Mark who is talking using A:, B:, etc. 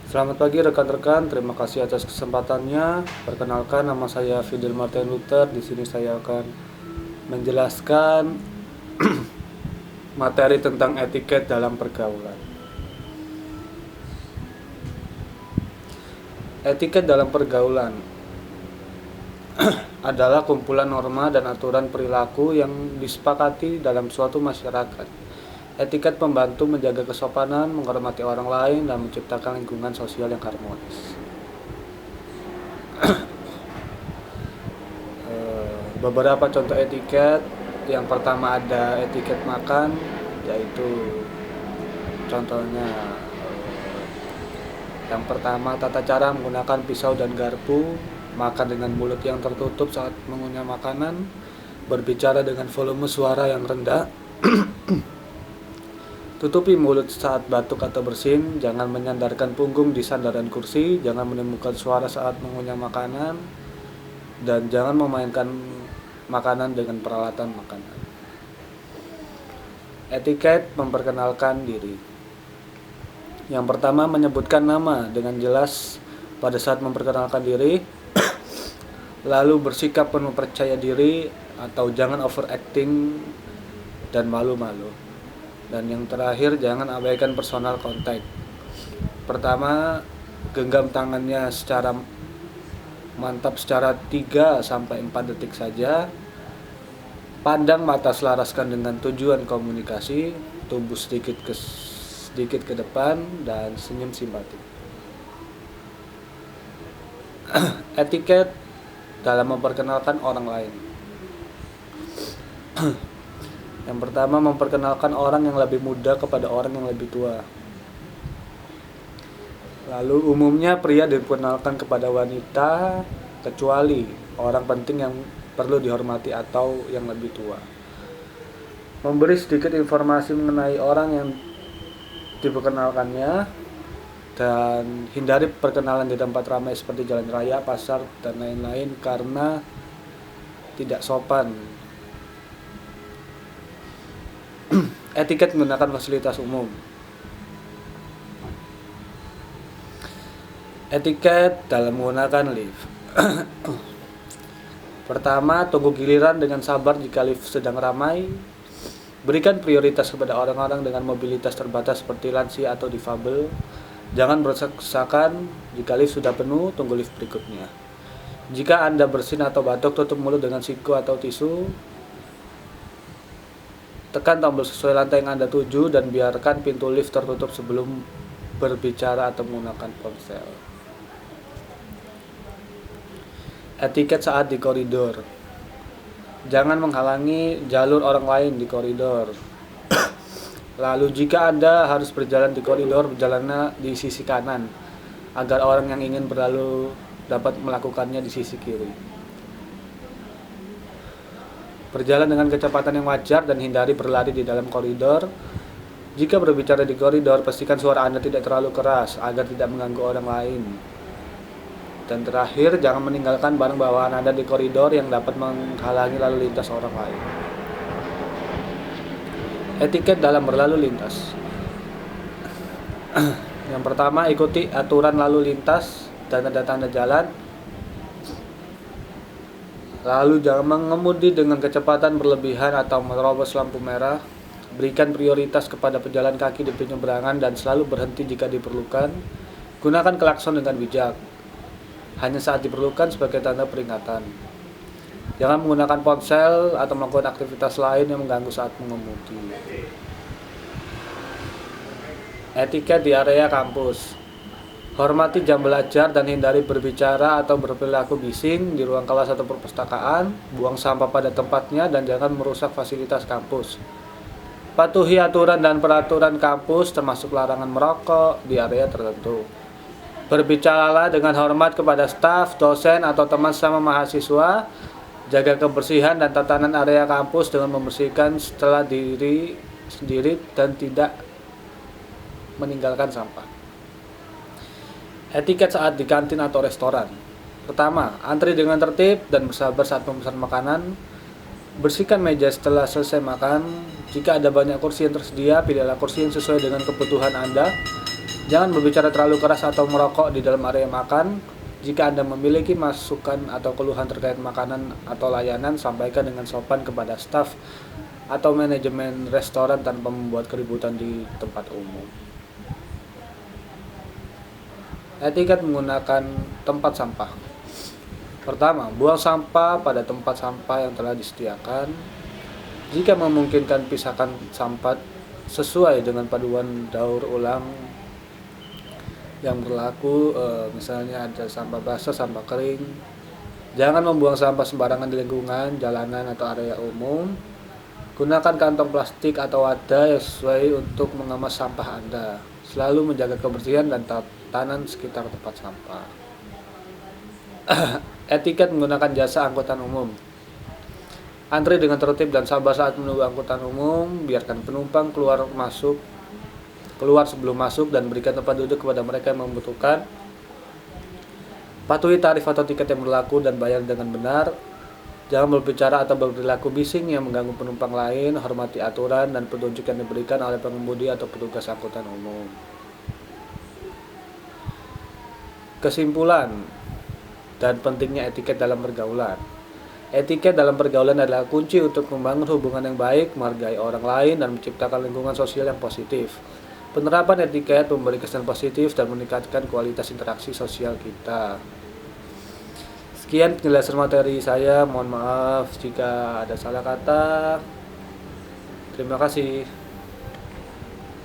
A: Selamat pagi rekan-rekan, terima kasih atas kesempatannya. Perkenalkan, nama saya Fidel Martin Luther. Di sini saya akan menjelaskan materi tentang etiket dalam pergaulan. Etiket dalam pergaulan adalah kumpulan norma dan aturan perilaku yang disepakati dalam suatu masyarakat. Etiket membantu menjaga kesopanan, menghormati orang lain, dan menciptakan lingkungan sosial yang harmonis. Beberapa contoh etiket. Yang pertama ada etiket makan, yaitu contohnya yang pertama tata cara menggunakan pisau dan garpu, makan dengan mulut yang tertutup saat mengunyah makanan, berbicara dengan volume suara yang rendah, tutupi mulut saat batuk atau bersin, jangan menyandarkan punggung di sandaran kursi, jangan menemukan suara saat mengunyah makanan, dan jangan memainkan makanan dengan peralatan makanan. Etiket memperkenalkan diri. Yang pertama, menyebutkan nama dengan jelas pada saat memperkenalkan diri, lalu bersikap penuh percaya diri atau jangan overacting dan malu-malu. Dan yang terakhir, jangan abaikan personal contact. Pertama, genggam tangannya secara mantap secara 3-4 detik saja. Pandang mata selaraskan dengan tujuan komunikasi, tubuh sedikit ke depan, dan senyum simpatik. Etiket dalam memperkenalkan orang lain. Yang pertama, memperkenalkan orang yang lebih muda kepada orang yang lebih tua. Lalu umumnya pria diperkenalkan kepada wanita, kecuali orang penting yang perlu dihormati atau yang lebih tua. Memberi sedikit informasi mengenai orang yang diperkenalkannya, dan hindari perkenalan di tempat ramai seperti jalan raya, pasar, dan lain-lain karena tidak sopan. Etiket menggunakan fasilitas umum. Etiket dalam menggunakan lift. Pertama, tunggu giliran dengan sabar jika lift sedang ramai. Berikan prioritas kepada orang-orang dengan mobilitas terbatas seperti lansia atau difabel. Jangan berdesak-desakan. Jika lift sudah penuh, tunggu lift berikutnya. Jika Anda bersin atau batuk, tutup mulut dengan siku atau tisu. Tekan tombol sesuai lantai yang Anda tuju dan biarkan pintu lift tertutup sebelum berbicara atau menggunakan ponsel. Etiket saat di koridor. Jangan menghalangi jalur orang lain di koridor. Lalu jika Anda harus berjalan di koridor, berjalanlah di sisi kanan agar orang yang ingin berlalu dapat melakukannya di sisi kiri. Berjalan dengan kecepatan yang wajar dan hindari berlari di dalam koridor. Jika berbicara di koridor, pastikan suara Anda tidak terlalu keras agar tidak mengganggu orang lain. Dan terakhir, jangan meninggalkan barang bawaan Anda di koridor yang dapat menghalangi lalu lintas orang lain. Etiket dalam berlalu lintas. Yang pertama, ikuti aturan lalu lintas dan tanda-tanda jalan. Lalu jangan mengemudi dengan kecepatan berlebihan atau menerobos lampu merah. Berikan prioritas kepada pejalan kaki di penyeberangan dan selalu berhenti jika diperlukan. Gunakan klakson dengan bijak, hanya saat diperlukan sebagai tanda peringatan. Jangan menggunakan ponsel atau melakukan aktivitas lain yang mengganggu saat mengemudi. Etiket di area kampus. Hormati jam belajar dan hindari berbicara atau berperilaku bising di ruang kelas atau perpustakaan. Buang sampah pada tempatnya dan jangan merusak fasilitas kampus. Patuhi aturan dan peraturan kampus termasuk larangan merokok di area tertentu. Berbicaralah dengan hormat kepada staf, dosen, atau teman sama mahasiswa. Jaga kebersihan dan tatanan area kampus dengan membersihkan setelah diri sendiri dan tidak meninggalkan sampah. Etiket saat di kantin atau restoran. Pertama, antri dengan tertib dan bersabar saat memesan makanan. Bersihkan meja setelah selesai makan. Jika ada banyak kursi yang tersedia, pilihlah kursi yang sesuai dengan kebutuhan Anda. Jangan berbicara terlalu keras atau merokok di dalam area makan. Jika Anda memiliki masukan atau keluhan terkait makanan atau layanan, sampaikan dengan sopan kepada staf atau manajemen restoran tanpa membuat keributan di tempat umum. Etiket menggunakan tempat sampah. Pertama, buang sampah pada tempat sampah yang telah disediakan. Jika memungkinkan, pisahkan sampah sesuai dengan paduan daur ulang yang berlaku, misalnya ada sampah basah, sampah kering. Jangan membuang sampah sembarangan di lingkungan, jalanan atau area umum. Gunakan kantong plastik atau wadah yang sesuai untuk mengemas sampah Anda. Selalu menjaga kebersihan dan tatanan sekitar tempat sampah. Etiket menggunakan jasa angkutan umum. Antri dengan tertib dan sabar saat menunggu angkutan umum. Biarkan penumpang keluar sebelum masuk dan berikan tempat duduk kepada mereka yang membutuhkan. Patuhi tarif atau tiket yang berlaku dan bayar dengan benar. Jangan berbicara atau berperilaku bising yang mengganggu penumpang lain. Hormati aturan dan petunjuk yang diberikan oleh pengemudi atau petugas angkutan umum. Kesimpulan dan pentingnya etiket dalam pergaulan. Etiket dalam pergaulan adalah kunci untuk membangun hubungan yang baik, menghargai orang lain, dan menciptakan lingkungan sosial yang positif. Penerapan etiket memberi kesan positif dan meningkatkan kualitas interaksi sosial kita. Sekian penjelasan materi saya, mohon maaf jika ada salah kata. Terima kasih.